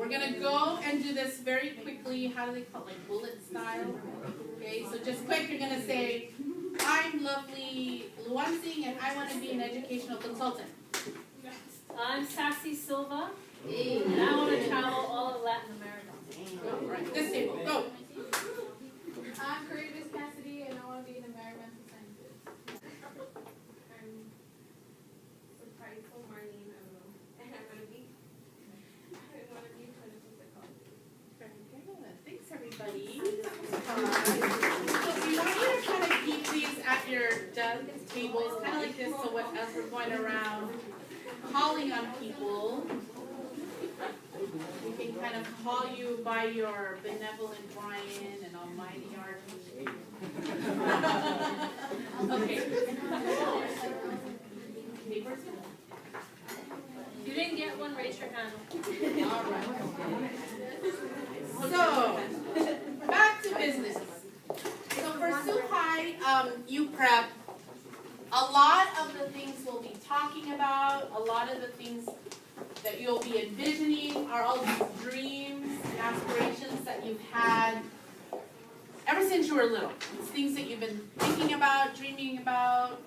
we're gonna go and do this very quickly. How do they call it? Like bullet style. Okay, so just quick, you're gonna say, I'm lovely Luansing and I want to be an educational consultant. I'm Sassy Silva, and I want to travel all of Latin America. All right, this table, go. I'm Courageous Cassidy, and I want to be an environmental scientist. I'm Surpriseful Marlene, I don't know, and I want to be clinical psychologist. Very good. Thanks, everybody. So we want you to kind of keep these at your desk tables, kind of like this, so as we're going around calling on people, we can kind of call you by your benevolent Brian and almighty RT. Okay. Papers? If you didn't get one, raise your hand. All right. So, back to business. So for Suhai, you prep. A lot of the things we'll be talking about, a lot of the things that you'll be envisioning are all these dreams and aspirations that you've had ever since you were little. It's things that you've been thinking about, dreaming about,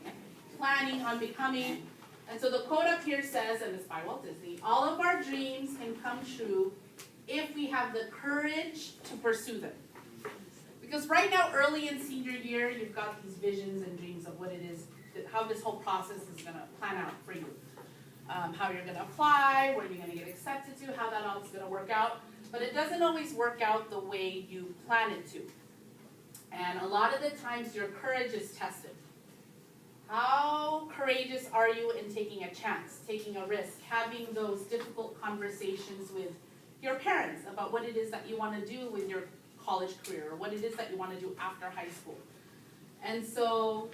planning on becoming. And so the quote up here says, and it's by Walt Disney, all of our dreams can come true if we have the courage to pursue them. Because right now, early in senior year, you've got these visions and dreams of what it is, how this whole process is going to plan out for you. How you're going to apply, where you're going to get accepted to, how that all is going to work out. But it doesn't always work out the way you plan it to. And a lot of the times, your courage is tested. How courageous are you in taking a chance, taking a risk, having those difficult conversations with your parents about what it is that you want to do with your college career, or what it is that you want to do after high school. And so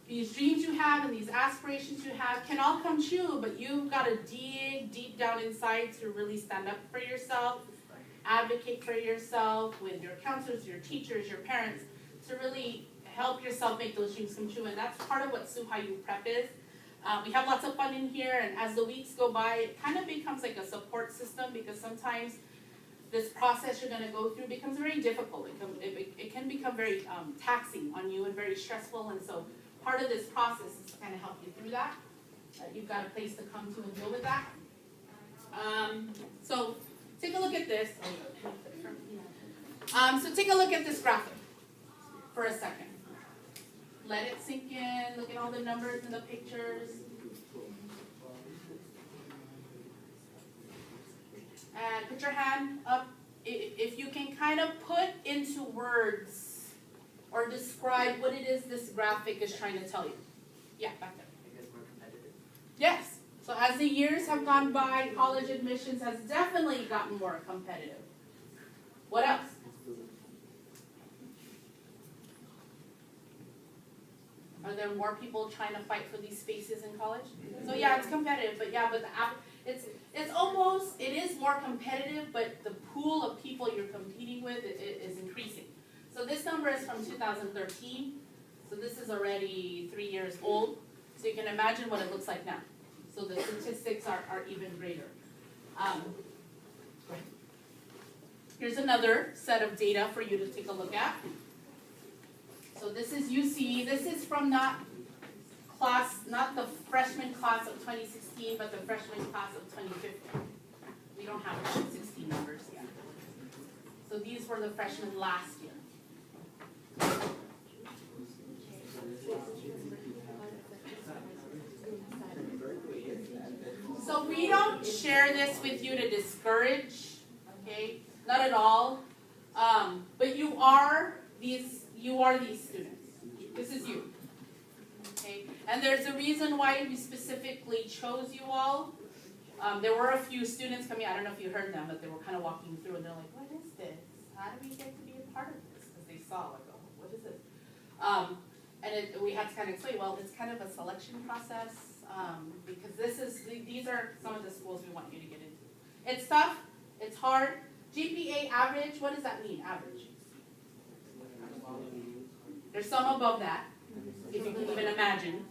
these dreams you have and these aspirations you have can all come true, but you've got to dig deep down inside to really stand up for yourself, advocate for yourself with your counselors, your teachers, your parents, to really help yourself make those dreams come true. And that's part of what Suhai Youth Prep is. We have lots of fun in here, and as the weeks go by, it kind of becomes like a support system, because sometimes this process you're going to go through becomes very difficult. It can become very taxing on you and very stressful, and so part of this process is to kind of help you through that. You've got a place to come to and deal with that. So take a look at this. So take a look at this graphic for a second. Let it sink in. Look at all the numbers and the pictures. And put your hand up if you can kind of put into words or describe what it is this graphic is trying to tell you. Yeah, back there. I guess more competitive. Yes. So as the years have gone by, college admissions has definitely gotten more competitive. What else? Are there more people trying to fight for these spaces in college? So yeah, it's competitive, but yeah, but it is more competitive, but the pool of people you're competing with is increasing. So this number is from 2013, so this is already 3 years old. So you can imagine what it looks like now. So the statistics are even greater. Here's another set of data for you to take a look at. So this is UC. This is from not the freshman class of 2016, but the freshman class of 2015. We don't have 2016 numbers yet. So these were the freshmen last year. So we don't share this with you to discourage, okay? Not at all. But you are these students. This is you. Okay? And there's a reason why we specifically chose you all. There were a few students coming, I don't know if you heard them, but they were kind of walking through and they're like, what is this? How do we get to be a part of this? Because they saw, like, oh, what is this? And we had to kind of explain, well, it's kind of a selection process, because these are some of the schools we want you to get into. It's tough, it's hard. GPA average, what does that mean, average? There's some above that, if you can even imagine.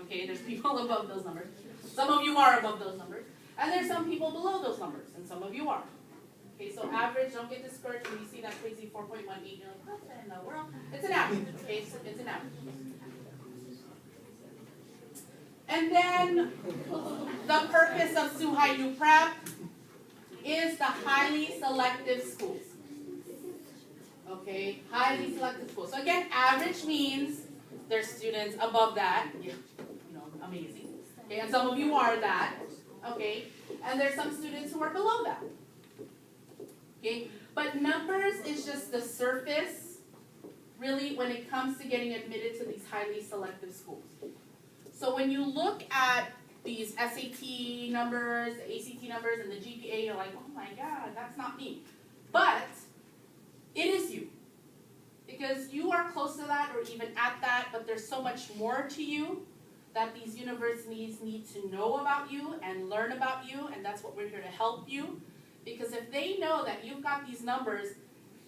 Okay, there's people above those numbers. Some of you are above those numbers. And there's some people below those numbers, and some of you are. Okay, so average, don't get discouraged when you see that crazy 4.18. You're like, what in the world? It's an average, okay? So it's an average. And then the purpose of Suhai U Prep is the highly selective schools. Okay, highly selective schools. So again, average means there's students above that, amazing. Okay, and some of you are that. Okay, and there's some students who are below that. Okay, but numbers is just the surface, really, when it comes to getting admitted to these highly selective schools. So when you look at these SAT numbers, the ACT numbers, and the GPA, you're like, oh my God, that's not me. But it is you. Because you are close to that or even at that, but there's so much more to you that these universities need to know about you and learn about you, and that's what we're here to help you. Because if they know that you've got these numbers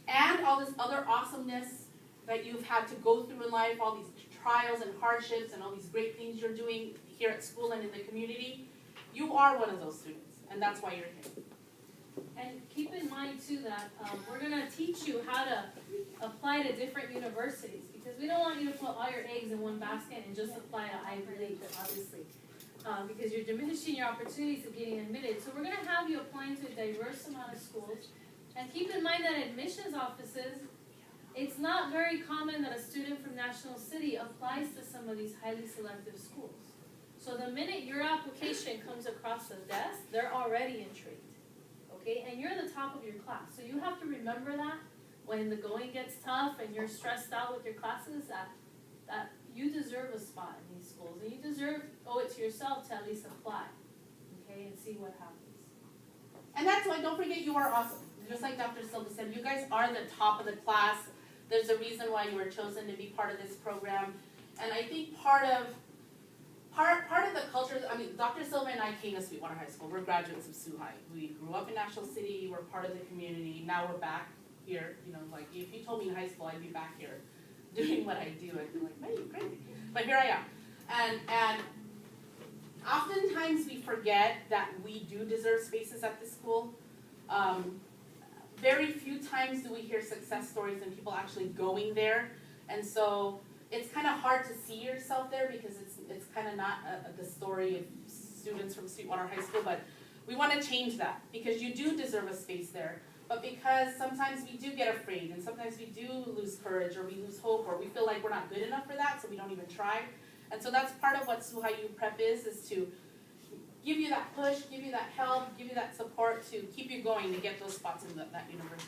and all this other awesomeness that you've had to go through in life, all these trials and hardships and all these great things you're doing here at school and in the community, you are one of those students, and that's why you're here. And keep in mind too that we're going to teach you how to apply to different universities, because we don't want you to put all your eggs in one basket and just apply to Ivy League, obviously, because you're diminishing your opportunities of getting admitted. So we're going to have you applying to a diverse amount of schools. And keep in mind that admissions offices, it's not very common that a student from National City applies to some of these highly selective schools. So the minute your application comes across the desk, they're already intrigued. Okay, and you're the top of your class. So you have to remember that when the going gets tough and you're stressed out with your classes, that you deserve a spot in these schools. And you owe it to yourself to at least apply, okay, and see what happens. And that's why, don't forget, you are awesome. Just like Dr. Silva said, you guys are the top of the class. There's a reason why you were chosen to be part of this program. And I think part of the culture, I mean, Dr. Silva and I came to Sweetwater High School. We're graduates of Suhai. We grew up in National City. We're part of the community. Now we're back here. Like if you told me in high school I'd be back here doing what I do, I'd be like, man, you're crazy. But here I am. And oftentimes we forget that we do deserve spaces at this school. Very few times do we hear success stories and people actually going there. And so it's kind of hard to see yourself there because it's kind of not the story of students from Sweetwater High School, but we want to change that because you do deserve a space there. But because sometimes we do get afraid and sometimes we do lose courage or we lose hope or we feel like we're not good enough for that, so we don't even try. And so that's part of what Suhai U Prep is to give you that push, give you that help, give you that support to keep you going to get those spots in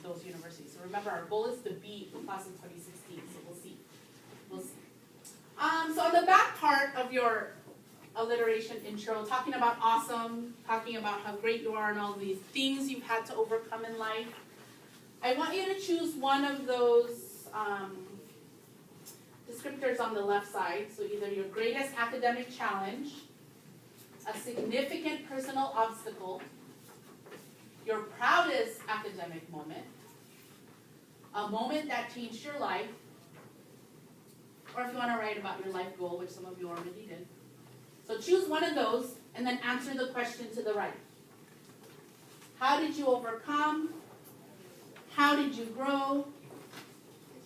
those universities. So remember, our goal is to beat the class of 2016, so we'll see. We'll see. So on the back part of your alliteration intro, talking about awesome, talking about how great you are and all these things you've had to overcome in life, I want you to choose one of those descriptors on the left side. So either your greatest academic challenge, a significant personal obstacle, your proudest academic moment, a moment that changed your life, or if you want to write about your life goal, which some of you already did. So choose one of those and then answer the question to the right. How did you overcome? How did you grow?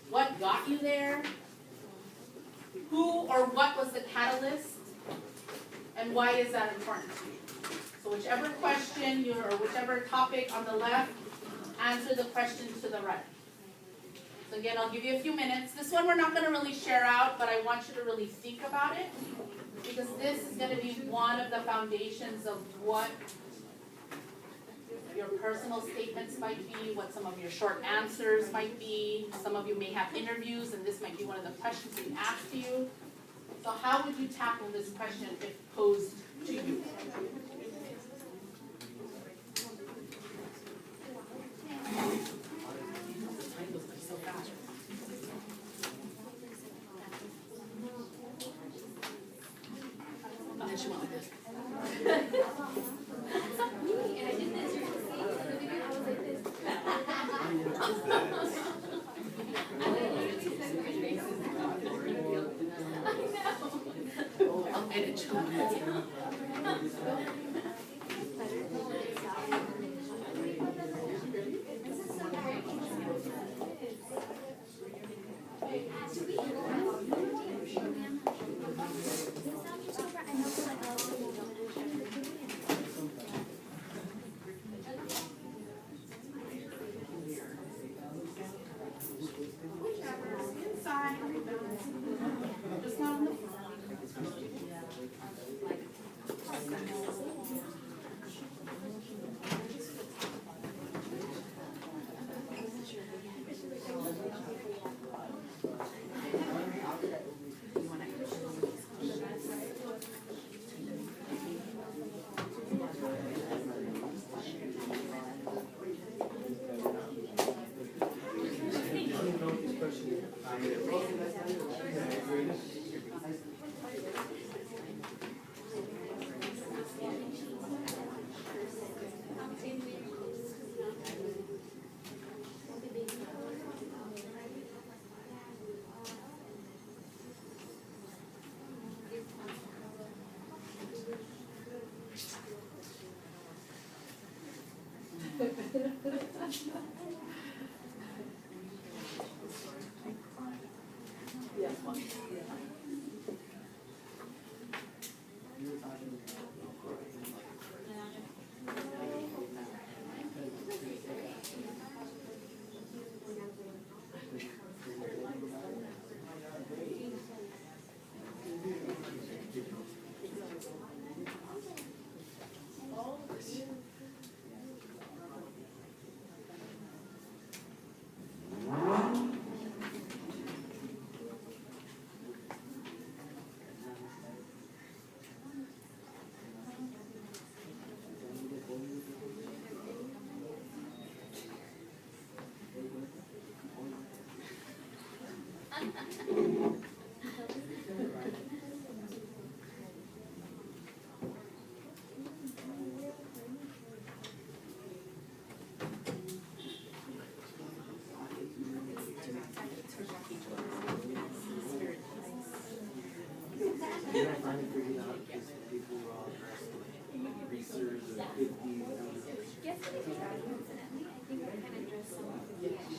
What got you there? Who or what was the catalyst? And why is that important to you? So whichever question or whichever topic on the left, answer the question to the right. So again, I'll give you a few minutes. This one we're not going to really share out, but I want you to really think about it because this is going to be one of the foundations of what your personal statements might be, what some of your short answers might be. Some of you may have interviews, and this might be one of the questions being asked to you. So how would you tackle this question if posed to you?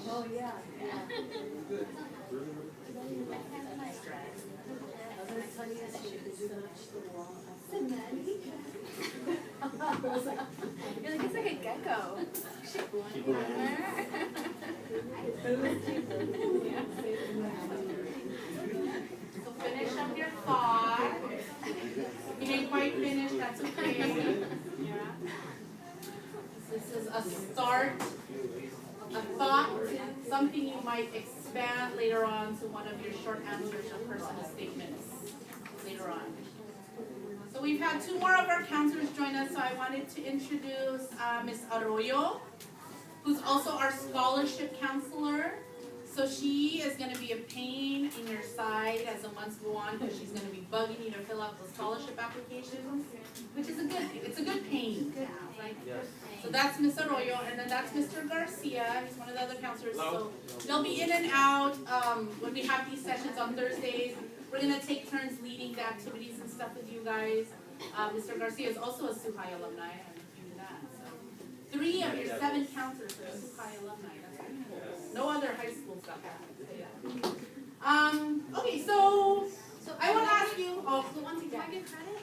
Oh, yeah. You're like, it's like a gecko. So finish up your thought. If you didn't quite finish, that's okay. Yeah. This is a start, a thought, something you might expand later on to one of your short answers or personal statements later on. So we've had two more of our counselors join us, so I wanted to introduce Ms. Arroyo, who's also our scholarship counselor. So she is going to be a pain in your side as the months go on, because she's going to be bugging you to fill out the scholarship applications, which is a good thing. It's a good pain. Right? Yes. So that's Ms. Arroyo, and then that's Mr. Garcia. He's one of the other counselors. So they'll be in and out when we have these sessions on Thursdays. We're going to take turns leading the activities and stuff with you guys. Mr. Garcia is also a Sioux High alumni. I don't know if you knew that. So 3 of your 7 counselors are Sioux High alumni. That's pretty cool. No other high school stuff happens. Okay, so I want to ask you. Oh, so once again. Can I get credit?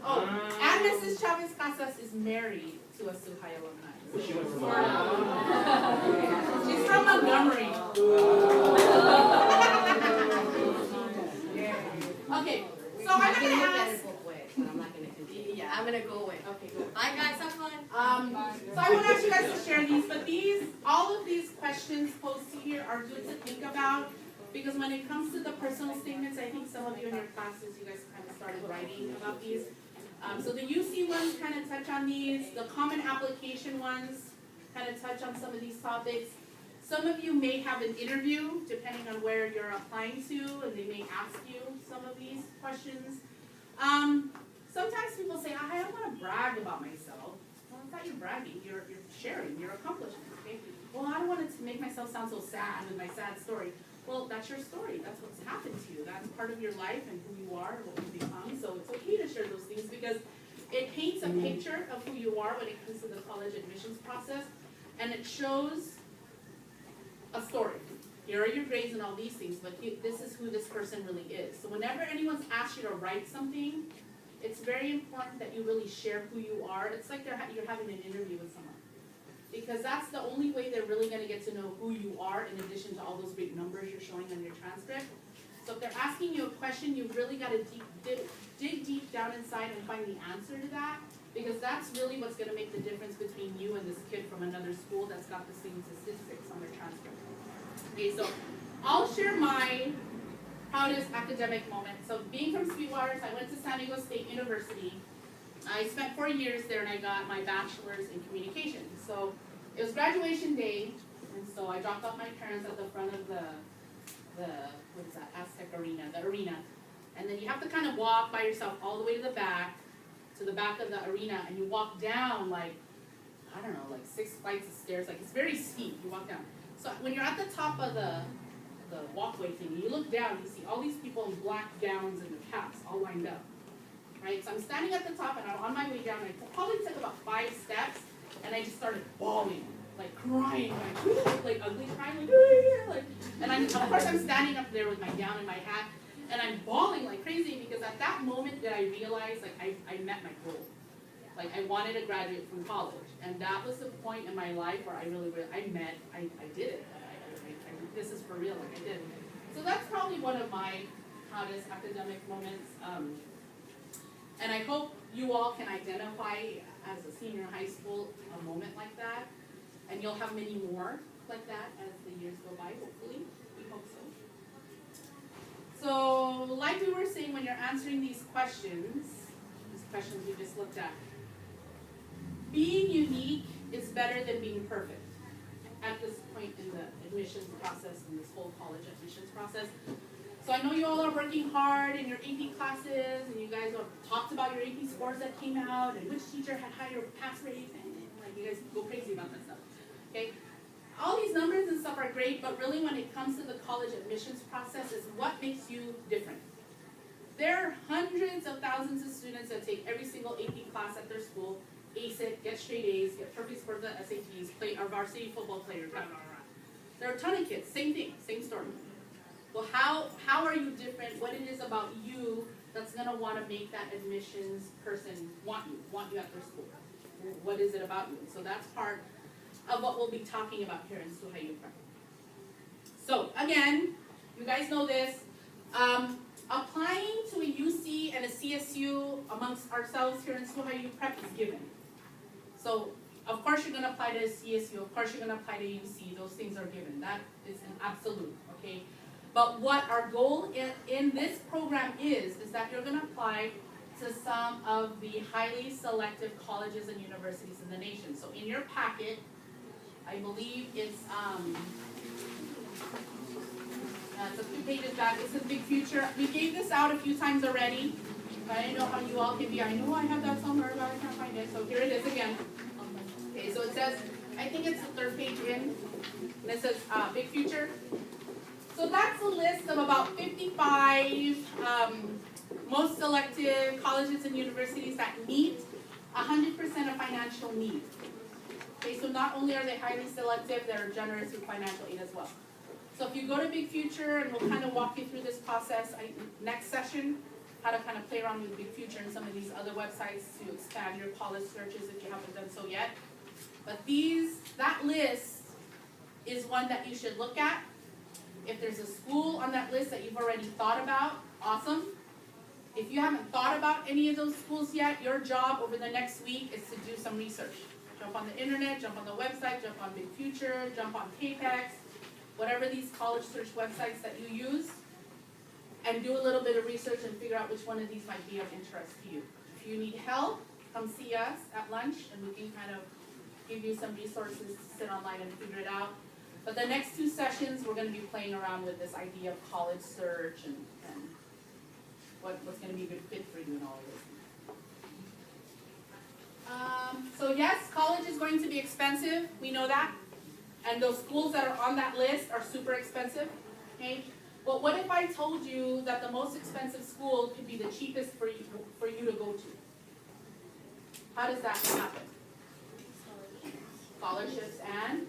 Oh, and Mrs. Chavez Casas is married to a Sioux High alumni. She went from She's from Montgomery. Okay, so I'm gonna ask. Yeah, I'm gonna go away. Okay, good. Bye guys, have fun. So I want to ask you guys to share these, but all of these questions posted here are good to think about, because when it comes to the personal statements, I think some of you in your classes, you guys kind of started writing about these. So the UC ones kind of touch on these. The common application ones kind of touch on some of these topics. Some of you may have an interview, depending on where you're applying to, and they may ask you some of these questions. Sometimes people say, I don't want to brag about myself. Well, it's not you're bragging, you're sharing your accomplishments, okay? Well, I don't want it to make myself sound so sad with my sad story. Well, that's your story. That's what's happened to you. That's part of your life and who you are and what you become. So it's okay to share those things, because it paints a picture of who you are when it comes to the college admissions process, and it shows a story. Here are your grades and all these things, but this is who this person really is. So whenever anyone's asked you to write something, it's very important that you really share who you are. It's like you're having an interview with someone, because that's the only way they're really going to get to know who you are, in addition to all those great numbers you're showing on your transcript. So if they're asking you a question, you've really got to dig deep down inside and find the answer to that, because that's really what's going to make the difference between you and this kid from another school that's got the same statistics on their transcript. Okay, so I'll share my proudest academic moment. So being from Sweetwater, I went to San Diego State University. I spent 4 years there, and I got my bachelor's in communication. So it was graduation day, and so I dropped off my parents at the front of the what is that, Aztec Arena, the arena. And then you have to kind of walk by yourself all the way to the back of the arena, and you walk down like, I don't know, like 6 flights of stairs. Like, it's very steep, you walk down. So when you're at the top of the walkway thing, you look down, you see all these people in black gowns and the caps all lined up. Right? So I'm standing at the top, and I'm on my way down. I probably took about 5 steps, And I just started bawling, like crying, like ugly crying, like, and of course I'm standing up there with my gown and my hat, and I'm bawling like crazy because at that moment did I realize like I met my goal. Like I wanted to graduate from college, and that was the point in my life where I did it. This is for real, like I did. So that's probably one of my proudest academic moments. And I hope you all can identify as a senior in high school a moment like that. And you'll have many more like that as the years go by, hopefully. We hope so. So, like we were saying, when you're answering these questions we just looked at, being unique is better than being perfect at this point in the admissions process, in this whole college admissions process. So I know you all are working hard in your AP classes, and you guys have talked about your AP scores that came out, and which teacher had higher pass rates, and like you guys go crazy about that stuff. Okay? All these numbers and stuff are great, but really when it comes to the college admissions process is what makes you different. There are hundreds of thousands of students that take every single AP class at their school, ace it, get straight A's, get perfect scores at SATs, play our varsity football player, blah, blah, blah. There are a ton of kids, same thing, same story. Well, how are you different? What it is about you that's going to want to make that admissions person want you at their school? What is it about you? So that's part of what we'll be talking about here in SUHAYU Prep. So again, you guys know this. Applying to a UC and a CSU amongst ourselves here in SUHAYU Prep is given. So of course you're going to apply to a CSU. Of course you're going to apply to UC. Those things are given. That is an absolute. Okay. But what our goal in this program is that you're going to apply to some of the highly selective colleges and universities in the nation. So in your packet, I believe it's a few pages back. It's a big future. We gave this out a few times already. But I don't know how you all can be. I know I have that somewhere, but I can't find it. So here it is again. Okay, so it says, I think it's the third page in. And it says big future. So that's a list of about 55 most selective colleges and universities that meet 100% of financial need. Okay, so not only are they highly selective, they're generous with financial aid as well. So if you go to Big Future, and we'll kind of walk you through this process next session, how to kind of play around with Big Future and some of these other websites to expand your college searches if you haven't done so yet. But that list is one that you should look at. If there's a school on that list that you've already thought about, awesome. If you haven't thought about any of those schools yet, your job over the next week is to do some research. Jump on the internet, jump on the website, jump on Big Future, jump on KPEX, whatever these college search websites that you use, and do a little bit of research and figure out which one of these might be of interest to you. If you need help, come see us at lunch, and we can kind of give you some resources to sit online and figure it out. But the next two sessions, we're going to be playing around with this idea of college search and what's going to be a good fit for you and all of this. So yes, college is going to be expensive. We know that. And those schools that are on that list are super expensive. Okay? But what if I told you that the most expensive school could be the cheapest for you to go to? How does that happen? Scholarships and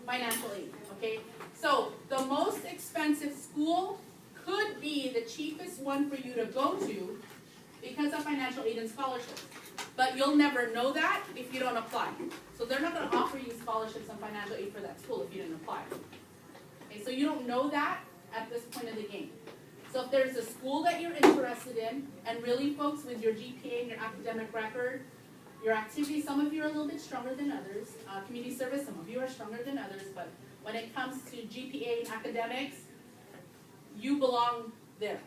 financial aid, okay? So the most expensive school could be the cheapest one for you to go to because of financial aid and scholarships. But you'll never know that if you don't apply. So they're not going to offer you scholarships and financial aid for that school if you didn't apply. Okay, so you don't know that at this point of the game. So if there's a school that you're interested in, and really folks, with your GPA and your academic record, your activities, some of you are a little bit stronger than others. Community service, some of you are stronger than others. But when it comes to GPA and academics, you belong there.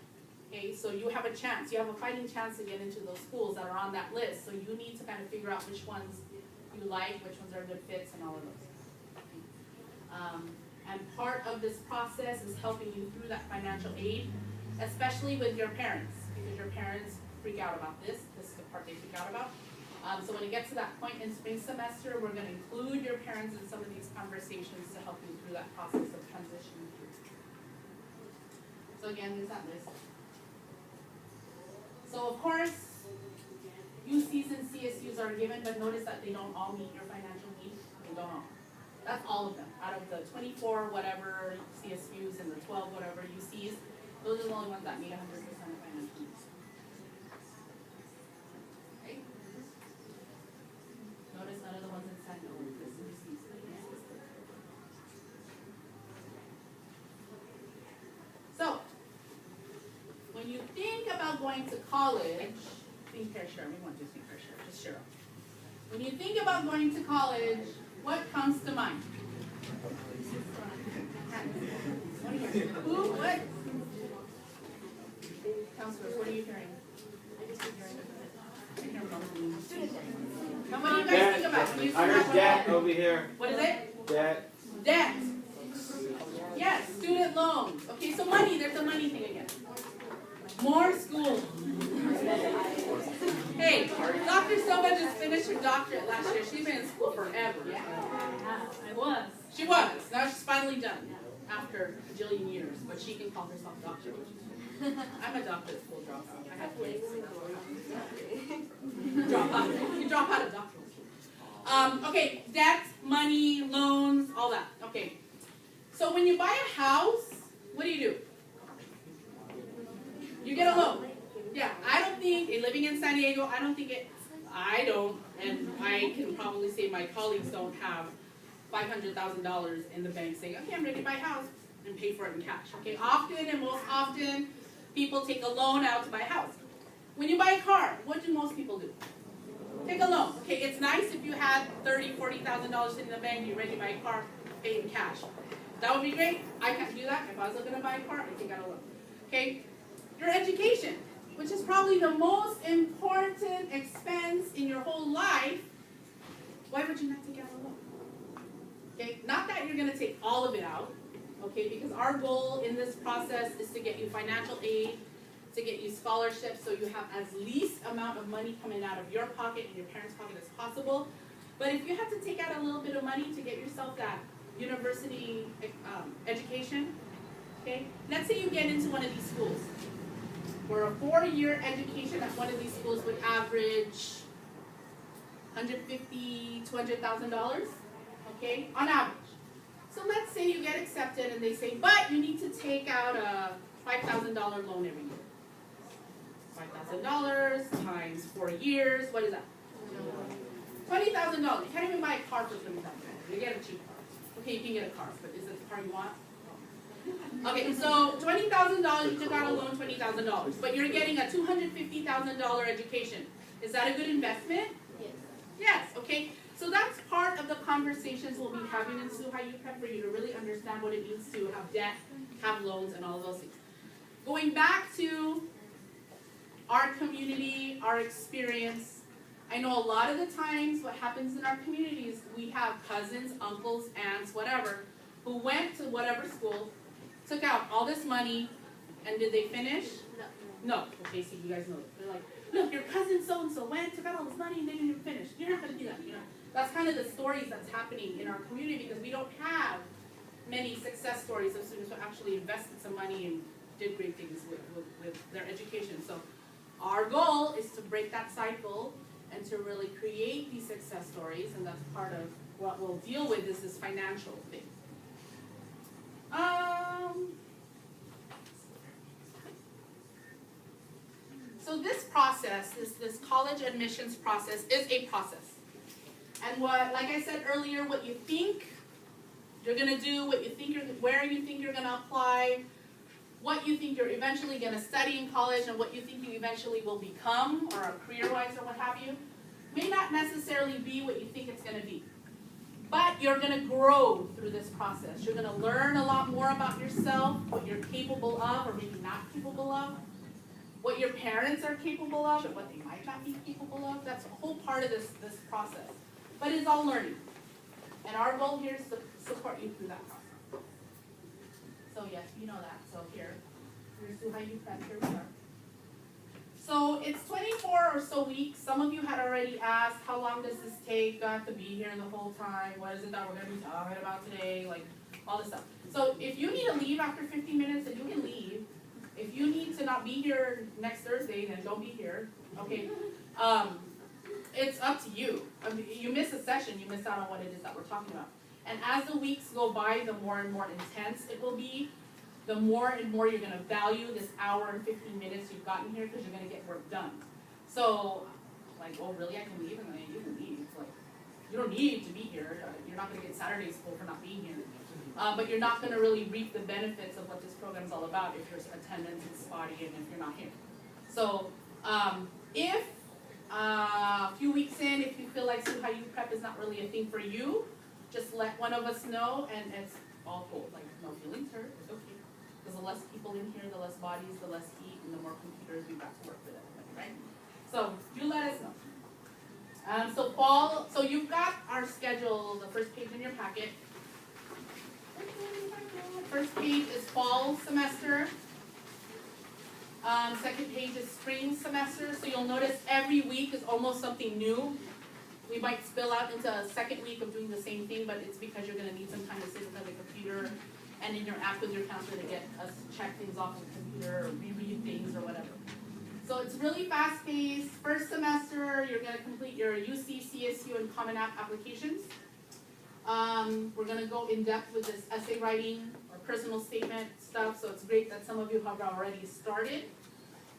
Okay, so you have a chance. You have a fighting chance to get into those schools that are on that list. So you need to kind of figure out which ones you like, which ones are good fits, and all of those. And part of this process is helping you through that financial aid, especially with your parents, because your parents freak out about this. This is the part they freak out about. So when it gets to that point in spring semester, we're going to include your parents in some of these conversations to help you through that process of transitioning through. So again, there's that list. So of course, UCs and CSUs are given, but notice that they don't all meet your financial needs. They don't all. That's all of them. Out of the 24 whatever CSUs and the 12 whatever UCs, those are the only ones that meet 100% of financial needs. Okay? Notice none of the ones in San Diego, because UCs. So, when you think about going to college, think pair share. We want to think pair share. Just share. When you think about going to college, what comes to mind? Who? What? Counselors, what are you hearing? Now, what do you guys think about? When you I heard debt over here. What is it? Debt. Debt. Yes, student loans. Okay, so money, there's a money thing again. More school. Hey, Dr. Silva just finished her doctorate last year. She's been in school forever. Yeah, I was. She was. Now she's finally done after a jillion years, but she can call herself doctor. I'm a doctor at school dropout. I have to drop out. You drop out of doctoral school. Okay, debt, money, loans, all that. Okay. So when you buy a house, what do? You get a loan. Yeah, I don't think, living in San Diego, I don't, and I can probably say my colleagues don't have $500,000 in the bank saying, okay, I'm ready to buy a house and pay for it in cash. Okay, often and most often, people take a loan out to buy a house. When you buy a car, what do most people do? Take a loan. Okay, it's nice if you had $30,000, $40,000 sitting in the bank, you're ready to buy a car, pay it in cash. That would be great. I can't do that. If I was looking to buy a car, I take out a loan. Okay, your education, which is probably the most important expense in your whole life, why would you not take out a loan? Okay, not that you're going to take all of it out, okay, because our goal in this process is to get you financial aid, to get you scholarships, so you have as least amount of money coming out of your pocket and your parents' pocket as possible. But if you have to take out a little bit of money to get yourself that university education, okay, let's say you get into one of these schools, where a 4-year education at one of these schools would average $150,000 to $200,000, okay, on average. So let's say you get accepted and they say, but you need to take out a $5,000 loan every year. $5,000 times 4 years, what is that? $20,000. You can't even buy a car for $20,000. You get a cheap car. Okay, you can get a car, but is it the car you want? Okay, so $20,000, you took out a loan, $20,000, but you're getting a $250,000 education. Is that a good investment? Yes. Yes, okay. So that's part of the conversations we'll be having in High U Prep for you to really understand what it means to have debt, have loans, and all of those things. Going back to our community, our experience, I know a lot of the times what happens in our communities, we have cousins, uncles, aunts, whatever, who went to whatever school, took out all this money, and did they finish? No. No. Okay, so you guys know. They're like, look, your cousin so-and-so went, took out all this money, and they didn't even finish. You're not going to do that, you know. That's kind of the stories that's happening in our community because we don't have many success stories of students who actually invested some money and did great things with their education. So our goal is to break that cycle and to really create these success stories, and that's part of what we'll deal with is this financial thing. So this process, this college admissions process is a process. And what, like I said earlier, what you think you're gonna do, what you think where you think you're gonna apply, what you think you're eventually gonna study in college, and what you think you eventually will become, or career-wise or what have you, may not necessarily be what you think it's gonna be. But you're gonna grow through this process. You're gonna learn a lot more about yourself, what you're capable of or maybe not capable of, what your parents are capable of and what they might not be capable of. That's a whole part of this process. But it's all learning. And our goal here is to support you through that process. So yes, you know that. So here's High U Prep, here we are. So it's 24 or so weeks. Some of you had already asked, how long does this take? Do I have to be here the whole time? What is it that we're going to be talking about today? Like, all this stuff. So if you need to leave after 15 minutes, then you can leave. If you need to not be here next Thursday, then don't be here. Okay? it's up to you. I mean, you miss a session, you miss out on what it is that we're talking about. And as the weeks go by, the more and more intense it will be, the more and more you're gonna value this hour and 15 minutes you've gotten here because you're gonna get work done. So, like, oh really, I can leave? And then you can leave. It's like, you don't need to be here. You're not gonna get Saturday school for not being here. But you're not gonna really reap the benefits of what this program's all about if your attendance is spotty and if you're not here. So, if a few weeks in, if you feel like Suhai prep is not really a thing for you, just let one of us know, and it's all cool. Like, no feelings hurt, it's okay. Because the less people in here, the less bodies, the less heat, and the more computers we've got to work with everybody, right? So, you let us know. So you've got our schedule, the first page in your packet. First page is fall semester. Second page is spring semester. So you'll notice every week is almost something new. We might spill out into a second week of doing the same thing, but it's because you're gonna need some time to sit in front of the computer and interact with your counselor to get us check things off the computer or reread things or whatever. So it's really fast paced. First semester, you're gonna complete your UC, CSU, and Common App applications. We're gonna go in depth with this essay writing or personal statement stuff, so it's great that some of you have already started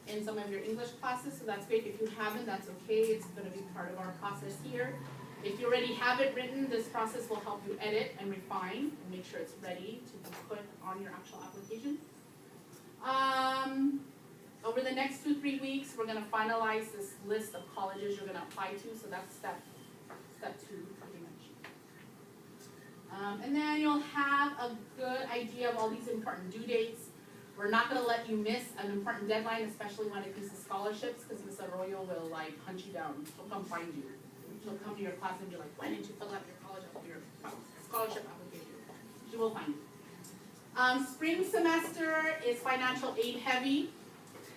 in some of your English classes, so that's great. If you haven't, that's okay. It's gonna be part of our process here. If you already have it written, this process will help you edit and refine and make sure it's ready to be put on your actual application. Over the next 2-3 weeks, we're gonna finalize this list of colleges you're gonna apply to, so that's step 2, pretty much. And then you'll have a good idea of all these important due dates. We're not gonna let you miss an important deadline, especially when it comes to scholarships, because Ms. Arroyo will like hunt you down. She'll come find you. She'll come to your class and be like, why didn't you fill out your scholarship application? She will find you. Spring semester is financial aid heavy.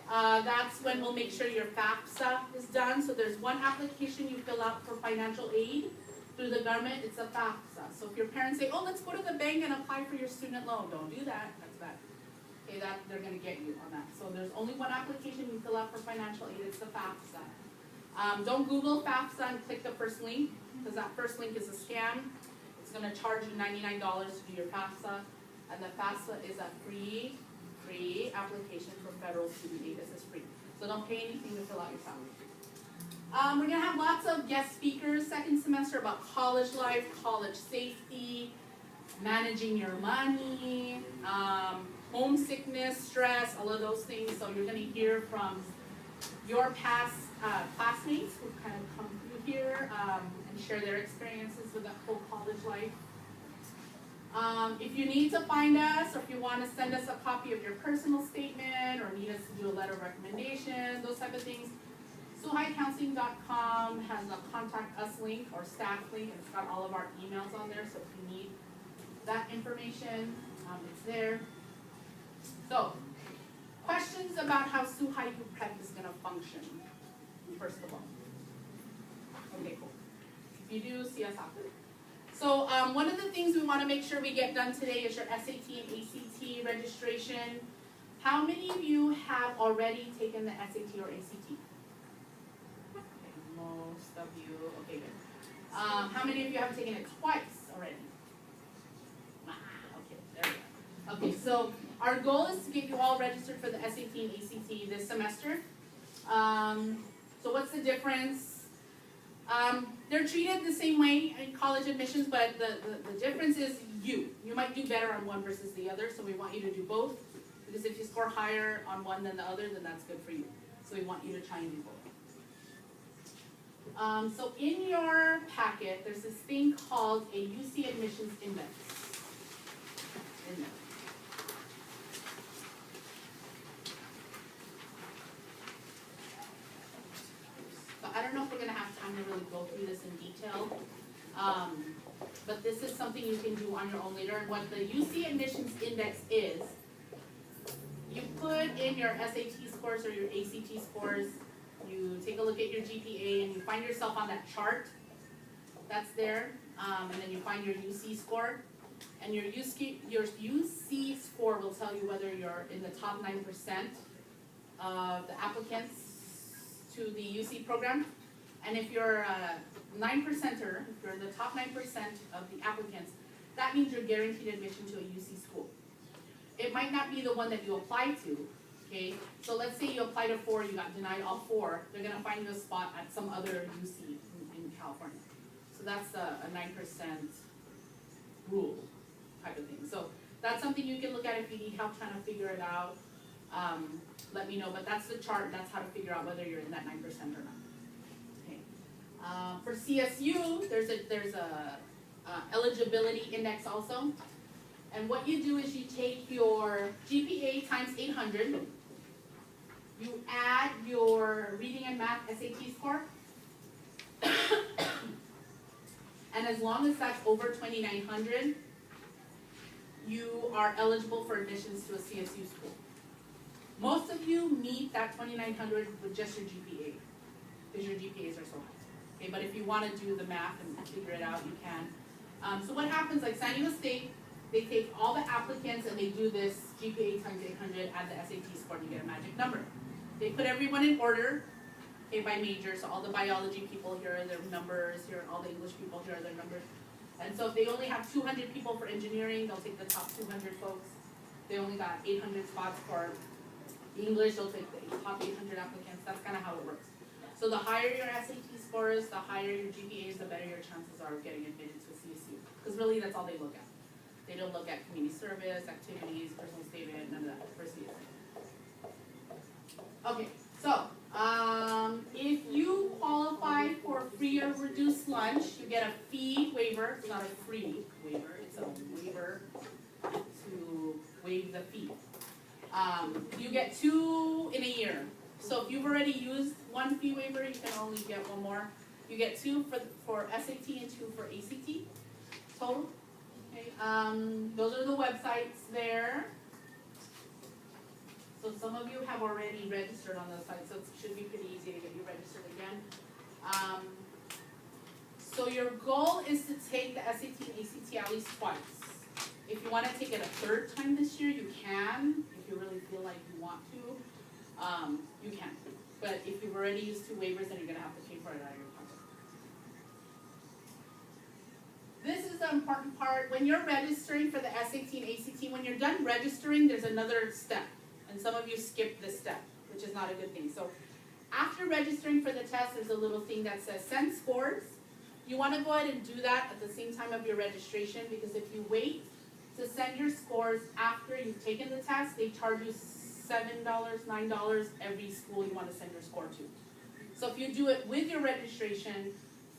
That's when we'll make sure your FAFSA is done. So there's one application you fill out for financial aid through the government, it's a FAFSA. So if your parents say, oh, let's go to the bank and apply for your student loan, don't do that, that's bad. Okay, that they're gonna get you on that. So there's only one application you fill out for financial aid, it's the FAFSA. Don't Google FAFSA and click the first link, because that first link is a scam. It's gonna charge you $99 to do your FAFSA, and the FAFSA is a free application for federal student aid. This is free. So don't pay anything to fill out your FAFSA. We're gonna have lots of guest speakers second semester about college life, college safety, managing your money, homesickness, stress, all of those things. So you're gonna hear from your past classmates who kind of come through here and share their experiences with that whole college life. If you need to find us, or if you want to send us a copy of your personal statement, or need us to do a letter of recommendation, those type of things, SuhaiCounseling.com has a contact us link or staff link, and it's got all of our emails on there, so if you need that information, it's there. So, questions about how Suhai Prep is going to function, first of all. Okay, cool. If you do, see us after. So one of the things we want to make sure we get done today is your SAT and ACT registration. How many of you have already taken the SAT or ACT? Okay, most of you, okay, good. How many of you have taken it twice already? Okay, there we go. Okay, so our goal is to get you all registered for the SAT and ACT this semester. So what's the difference? They're treated the same way in college admissions, but the difference is you might do better on one versus the other, so we want you to do both, because if you score higher on one than the other, then that's good for you. So we want you to try and do both. So in your packet, there's this thing called a UC Admissions Index. In there. I don't know if we're going to have time to really go through this in detail, but this is something you can do on your own later. And what the UC Admissions Index is, you put in your SAT scores or your ACT scores, you take a look at your GPA, and you find yourself on that chart that's there, and then you find your UC score. And your UC score will tell you whether you're in the top 9% of the applicants to the UC program, And if you're a 9%er, if you're the top 9% of the applicants, that means you're guaranteed admission to a UC school. It might not be the one that you apply to, okay? So let's say you apply to 4, you got denied all 4, they're gonna find you a spot at some other UC in California. So that's a 9% rule type of thing. So that's something you can look at if you need help trying to figure it out. Let me know, but that's the chart, that's how to figure out whether you're in that 9% or not. Okay. For CSU, there's a eligibility index also. And what you do is you take your GPA times 800, you add your reading and math SAT score, and as long as that's over 2,900, you are eligible for admissions to a CSU school. Most of you meet that 2,900 with just your GPA, because your GPAs are so high. Okay, but if you want to do the math and figure it out, you can. So what happens, like San Diego State, they take all the applicants and they do this GPA times 800, add the SAT score, and you get a magic number. They put everyone in order, okay, by major, so all the biology people, here are their numbers, here are all the English people, here are their numbers. And so if they only have 200 people for engineering, they'll take the top 200 folks. They only got 800 spots for English, they'll take the top 800 applicants. That's kind of how it works. So the higher your SAT score is, the higher your GPA is, the better your chances are of getting admitted to a CSU. Because really, that's all they look at. They don't look at community service, activities, personal statement, none of that for CSU. Okay, so if you qualify for free or reduced lunch, you get a fee waiver. It's not a free waiver, it's a waiver to waive the fee. You get 2 in a year. So if you've already used 1 fee waiver, you can only get 1 more. You get 2 for SAT and 2 for ACT total. Okay. Those are the websites there. So some of you have already registered on those sites, so it should be pretty easy to get you registered again. So your goal is to take the SAT and ACT at least twice. If you want to take it a 3rd time this year, you can. If you really feel like you want to, you can. But if you've already used 2 waivers, then you're going to have to pay for it out of your pocket. This is the important part. When you're registering for the SAT and ACT, when you're done registering, there's another step. And some of you skip this step, which is not a good thing. So after registering for the test, there's a little thing that says send scores. You want to go ahead and do that at the same time of your registration, because if you wait to send your scores after you've taken the test, they charge you $7, $9 every school you want to send your score to. So if you do it with your registration,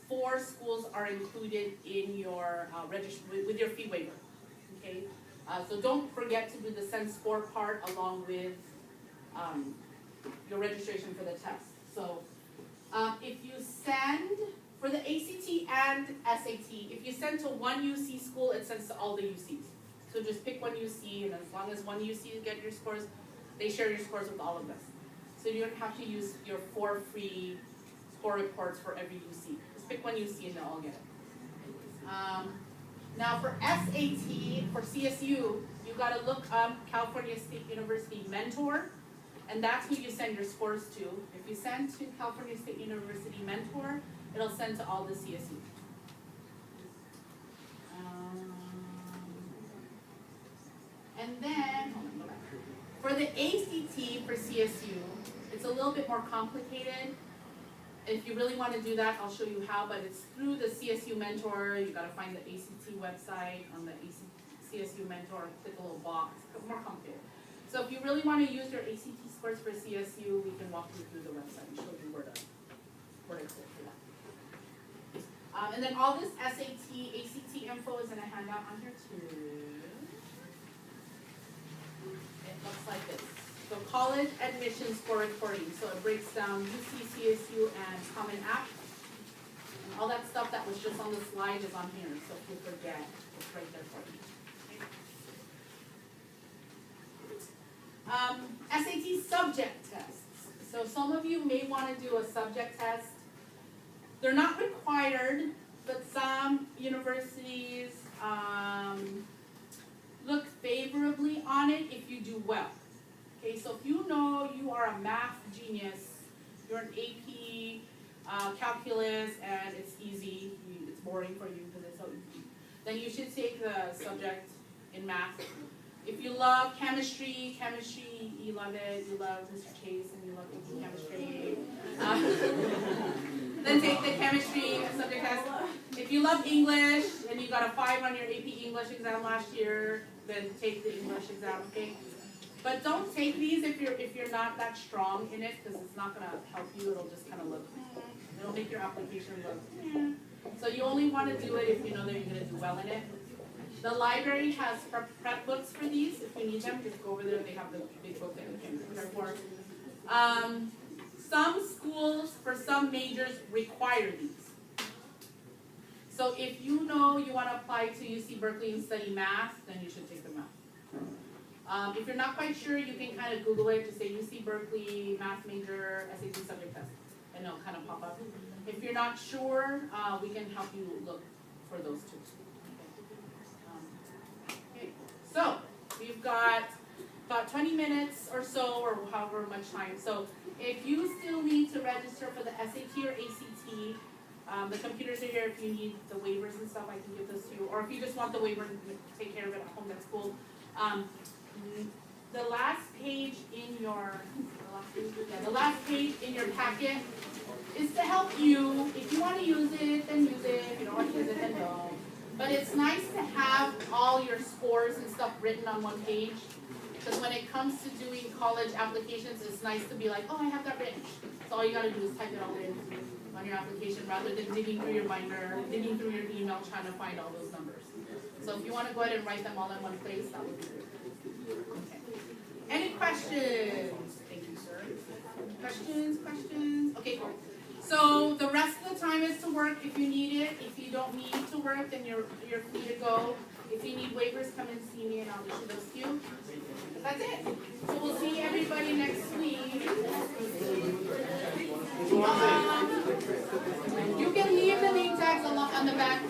4 schools are included in your with your fee waiver. Okay, so don't forget to do the send score part along with your registration for the test. So if you send for the ACT and SAT, if you send to 1 UC school, it sends to all the UCs. So just pick 1 UC, and as long as 1 UC get your scores, they share your scores with all of us. So you don't have to use your 4 free score reports for every UC. Just pick 1 UC and they'll all get it. Now for SAT, for CSU, you gotta look up California State University Mentor, and that's who you send your scores to. If you send to California State University Mentor, it'll send to all the CSU. And then, for the ACT for CSU, it's a little bit more complicated. If you really want to do that, I'll show you how, but it's through the CSU Mentor. You gotta find the ACT website on the CSU Mentor, click a little box, it's more complicated. So if you really want to use your ACT scores for CSU, we can walk you through the website and show you where to click for that. And then all this SAT, ACT info is in a handout on here too. It looks like this. So college admission score reporting. So it breaks down UC, CSU, and Common App. And all that stuff that was just on the slide is on here. So if you forget, it's right there for you. SAT subject tests. So some of you may want to do a subject test. They're not required, but some universities look favorably on it if you do well. Okay, so if you know you are a math genius, you're an AP calculus, and it's easy, it's boring for you because it's so easy, then you should take the subject in math. If you love chemistry, you love it, you love Mr. Chase, and you love chemistry, then take the chemistry subject test. If you love English, and you got a 5 on your AP English exam last year, then take the English exam, okay? But don't take these if you're not that strong in it, because it's not gonna help you. It'll just kind of look, it'll make your application look. So you only want to do it if you know that you're gonna do well in it. The library has prep books for these. If you need them, just go over there. They have the big book that you can prepare for. Some schools, for some majors, require these. So if you know you want to apply to UC Berkeley and study math, then you should take the math. If you're not quite sure, you can kind of Google it to say UC Berkeley math major SAT subject test, and it'll kind of pop up. If you're not sure, we can help you look for those too. Okay. So we've got about 20 minutes or so, or however much time. So if you still need to register for the SAT or ACT, the computers are here. If you need the waivers and stuff, I can give this to you. Or if you just want the waiver and take care of it at home, that's cool. The last page in your packet is to help you. If you want to use it, then use it. If you don't want to use it, then don't. But it's nice to have all your scores and stuff written on one page. Because when it comes to doing college applications, it's nice to be like, oh, I have that written. So all you gotta do is type it all in on your application rather than digging through your binder, digging through your email, trying to find all those numbers. So if you want to go ahead and write them all in one place, that would be good. Okay. Any questions? Thank you, sir. Questions? Okay, cool. So the rest of the time is to work if you need it. If you don't need to work, then you're free to go. If you need waivers, come and see me and I'll issue those to you. That's it. So we'll see everybody next week. You can leave the name tags on the back.